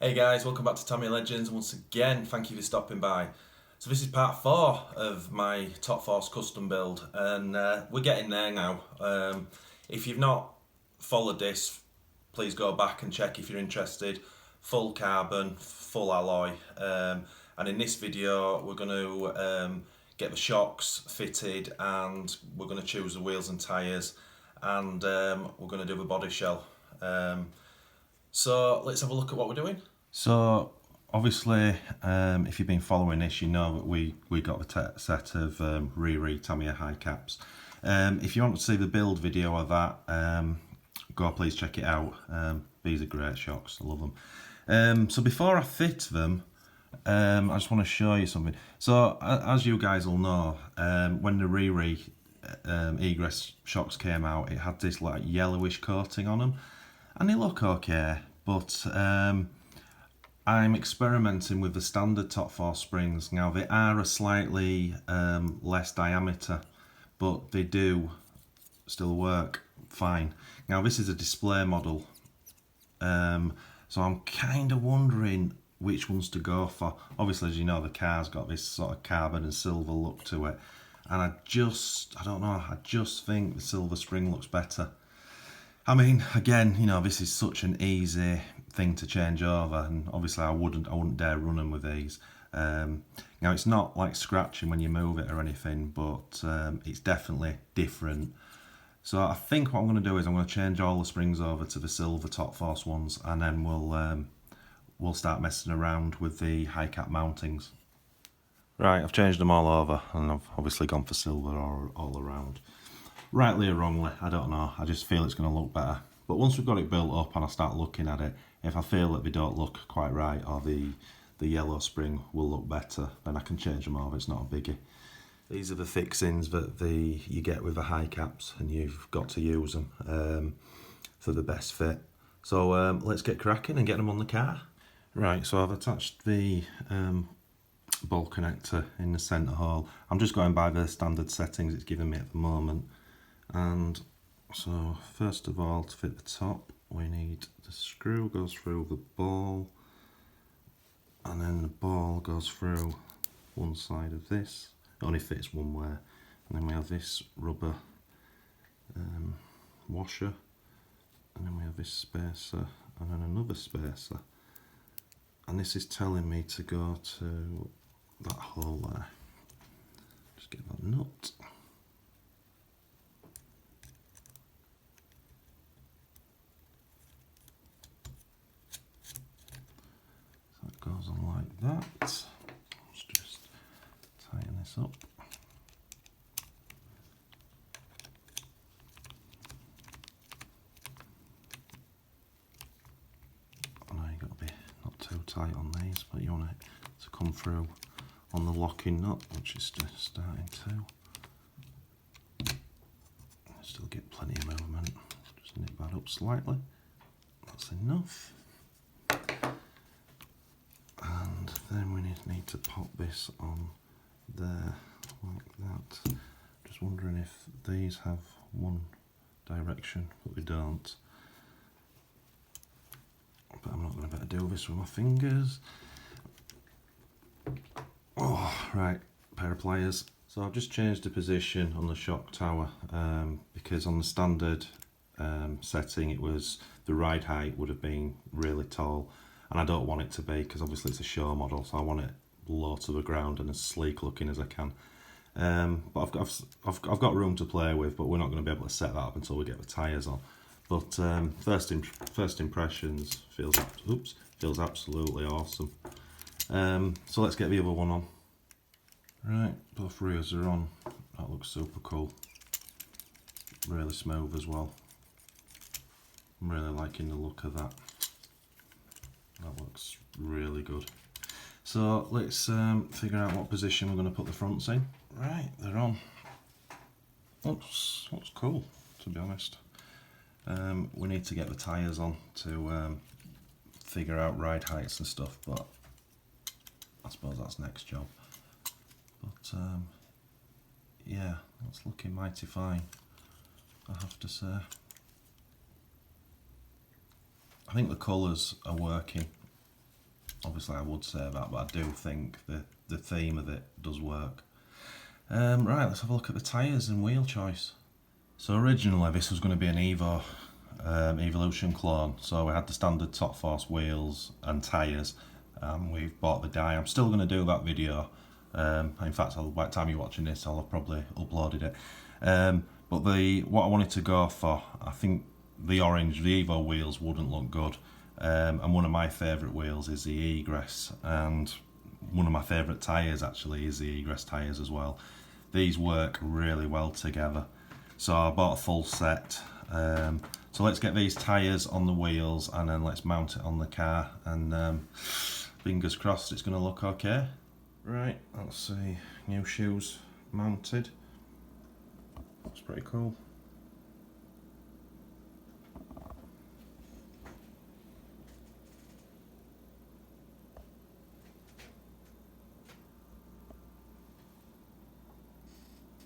Hey guys, welcome back to Tamiya Legends. Once again, thank you for stopping by. So this is part 4 of my Top Force custom build, and we're getting there now. If you've not followed this, please go back and check if you're interested. Full carbon, full alloy, and in this video we're going to get the shocks fitted, and we're going to choose the wheels and tyres, and we're going to do the body shell. So let's have a look at what we're doing. So obviously, if you've been following this, you know that we got the set of RC Tamiya high caps. If you want to see the build video of that, go please check it out. These are great shocks, I love them. So before I fit them, I just want to show you something. So as you guys will know, when the RC egress shocks came out, it had this like yellowish coating on them, and they look okay, but I'm experimenting with the standard Top Force springs. Now they are a slightly less diameter, but they do still work fine. Now this is a display model, so I'm kind of wondering which ones to go for. Obviously, as you know, the car's got this sort of carbon and silver look to it, and I don't know, I just think the silver spring looks better. I mean, again, you know, this is such an easy thing to change over, and obviously I wouldn't dare run them with these. Now it's not like scratching when you move it or anything, but it's definitely different. So I think what I'm going to do is I'm going to change all the springs over to the silver Top Force ones, and then we'll start messing around with the high cap mountings. Right, I've changed them all over, and I've obviously gone for silver all around. Rightly or wrongly, I don't know, I just feel it's going to look better. But once we've got it built up and I start looking at it, if I feel that they don't look quite right, or the yellow spring will look better, then I can change them over, it's not a biggie. These are the fixings that you get with the high caps, and you've got to use them for the best fit. So let's get cracking and get them on the car. Right, so I've attached the ball connector in the centre hole. I'm just going by the standard settings it's given me at the moment. And so first of all, to fit the top, we need the screw goes through the ball, and then the ball goes through one side of this. It only fits one way, and then we have this rubber washer, and then we have this spacer, and then another spacer, and this is telling me to go to that hole there. Just get that nut. Goes on like that. Let's just tighten this up. I know you've got to be not too tight on these, but you want it to come through on the locking nut, which is just starting to. Still get plenty of movement. Just nip that up slightly. That's enough. And then we need to pop this on there like that. Just wondering if these have one direction, but we don't. But I'm not going to be able to do this with my fingers. Oh, right, pair of pliers. So I've just changed the position on the shock tower because on the standard setting it was the ride height would have been really tall. And I don't want it to be, because obviously it's a show model, so I want it low to the ground and as sleek looking as I can. But I've got room to play with, but we're not going to be able to set that up until we get the tyres on. But first impressions feels absolutely awesome. So let's get the other one on. Right, both rears are on. That looks super cool. Really smooth as well. I'm really liking the look of that. That looks really good. So let's figure out what position we're going to put the fronts in. Right, they're on. Looks cool, to be honest. We need to get the tyres on to figure out ride heights and stuff, but I suppose that's next job. But yeah, that's looking mighty fine, I have to say. I think the colours are working obviously I would say that, but I do think the theme of it does work. Right, let's have a look at the tyres and wheel choice. So originally this was going to be an Evo Evolution clone, so we had the standard Top Force wheels and tyres, and we've bought the dye. I'm still going to do that video. In fact, by the time you're watching this, I'll have probably uploaded it. But what I wanted to go for, I think the orange, the Evo wheels wouldn't look good. And one of my favourite wheels is the Egress, and one of my favourite tyres actually is the Egress tyres as well. These work really well together. So I bought a full set. So let's get these tyres on the wheels and then let's mount it on the car, and fingers crossed it's going to look okay. Right, let's see, new shoes mounted. That's pretty cool.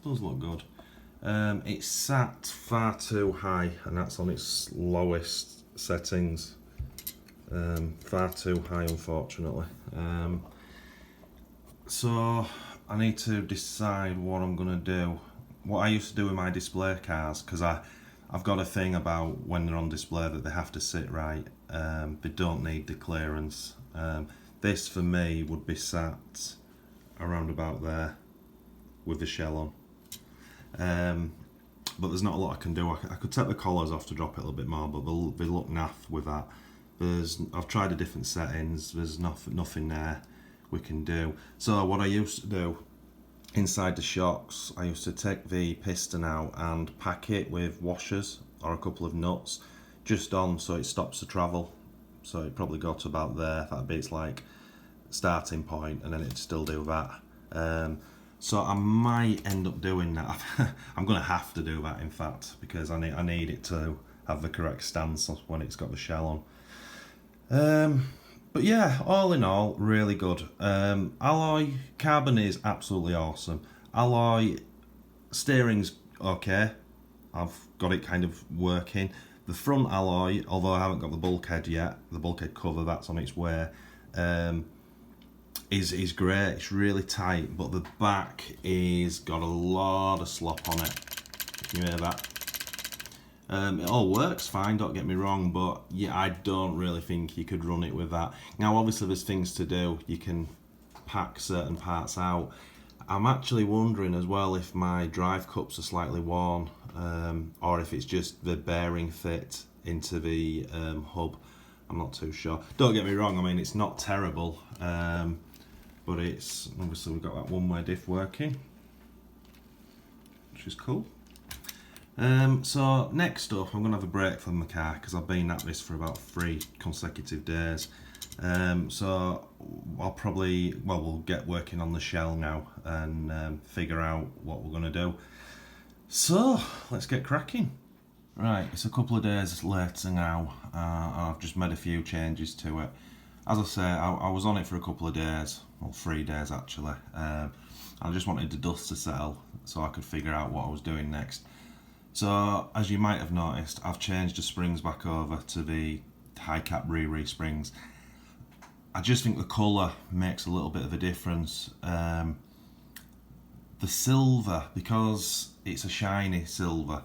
Does look good. It's sat far too high, and that's on its lowest settings. Far too high, unfortunately. So I need to decide what I'm gonna do. What I used to do with my display cars, because I've got a thing about when they're on display that they have to sit right. They don't need the clearance. This for me would be sat around about there with the shell on. But there's not a lot I can do. I could take the collars off to drop it a little bit more, but they look naff with that. I've tried the different settings. There's nothing there we can do. So what I used to do inside the shocks, I used to take the piston out and pack it with washers or a couple of nuts just on, so it stops the travel. So it probably got to about there. That'd be its like starting point, and then it'd still do that. So I might end up doing that. I'm going to have to do that, in fact, because I need it to have the correct stance when it's got the shell on. But yeah, all in all, really good. Alloy carbon is absolutely awesome. Alloy steering's okay. I've got it kind of working. The front alloy, although I haven't got the bulkhead yet, the bulkhead cover, that's on its way, is great. It's really tight, but the back is got a lot of slop on it. Can you hear that? It all works fine, don't get me wrong, but yeah, I don't really think you could run it with that. Now obviously there's things to do. You can pack certain parts out. I'm actually wondering as well if my drive cups are slightly worn, or if it's just the bearing fit into the hub. I'm not too sure. Don't get me wrong, I mean it's not terrible, but it's obviously we've got that one-way diff working, which is cool. So next up, I'm going to have a break from the car because I've been at this for about 3 consecutive days. So we'll get working on the shell now and figure out what we're going to do. So let's get cracking. Right, it's a couple of days later now, and I've just made a few changes to it. As I say, I was on it for a couple of days, well 3 days actually. I just wanted the dust to settle so I could figure out what I was doing next. So, as you might have noticed, I've changed the springs back over to the high cap re springs. I just think the colour makes a little bit of a difference. The silver, because it's a shiny silver,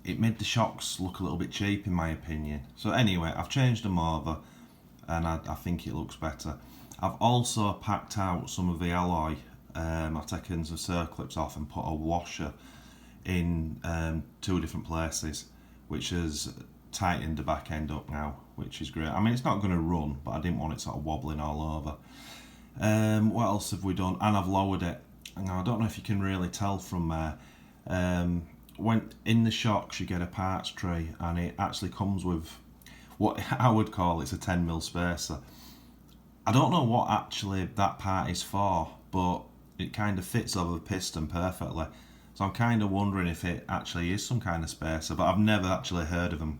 it made the shocks look a little bit cheap in my opinion. So anyway, I've changed them over and I think it looks better. I've also packed out some of the alloy. I've taken some circlips off and put a washer in 2 different places, which has tightened the back end up now, which is great. I mean, it's not going to run, but I didn't want it sort of wobbling all over. What else have we done? And I've lowered it. Now, I don't know if you can really tell from there. When in the shocks you get a parts tray, and it actually comes with what I would call it's a 10mm spacer. I don't know what actually that part is for, but it kind of fits over the piston perfectly. So I'm kind of wondering if it actually is some kind of spacer, but I've never actually heard of them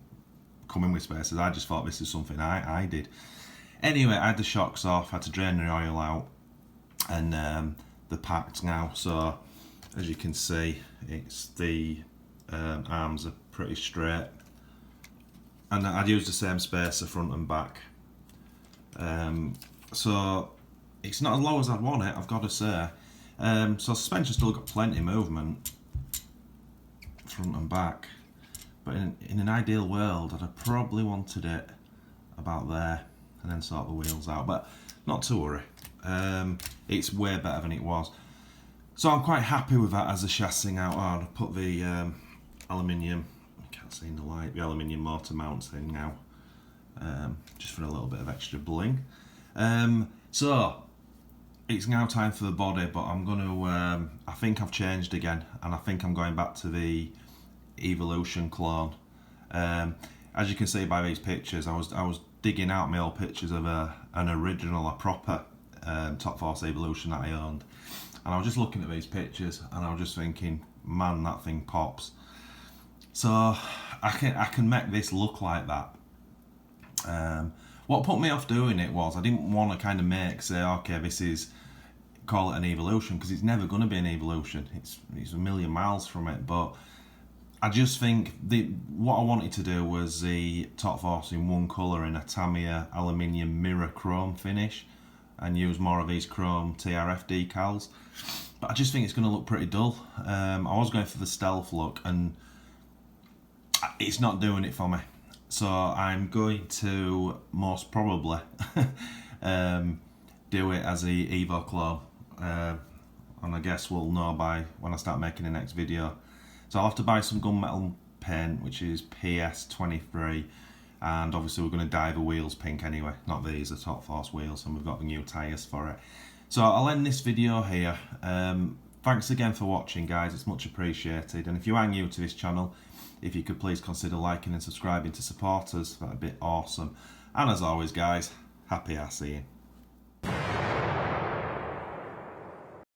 coming with spacers. I just thought this is something I did. Anyway, I had the shocks off, had to drain the oil out, and they're packed now. So as you can see, it's the arms are pretty straight, and I'd used the same spacer front and back. So it's not as low as I'd want it, I've got to say. So suspension still got plenty of movement, front and back. But in an ideal world, I'd have probably wanted it about there and then sort the wheels out. But not to worry. It's way better than it was. So I'm quite happy with that as a chassis out. I put the aluminium, I can't see in the light, the aluminium motor mounts in now, just for a little bit of extra bling. So it's now time for the body, but I'm going to, I think I've changed again, and I think I'm going back to the Evolution clone. As you can see by these pictures, I was digging out my old pictures of an original, a proper Top Force Evolution that I owned. And I was just looking at these pictures and I was just thinking, man, that thing pops. So I can make this look like that. What put me off doing it was I didn't want to kind of say, okay, this is, call it an Evolution, because it's never going to be an Evolution. It's a million miles from it. But I just think what I wanted to do was the Top Force in one colour in a Tamiya aluminium mirror chrome finish, and use more of these chrome TRF decals. But I just think it's going to look pretty dull. I was going for the stealth look and it's not doing it for me. So I'm going to most probably do it as the Evo clone. And I guess we'll know by when I start making the next video. So I'll have to buy some gunmetal paint, which is PS23. And obviously we're going to dye the wheels pink anyway, not these, the Top Force wheels, and we've got the new tyres for it. So I'll end this video here. Thanks again for watching, guys, it's much appreciated. And if you are new to this channel, if you could please consider liking and subscribing to support us, that'd be awesome. And as always, guys, happy RCing.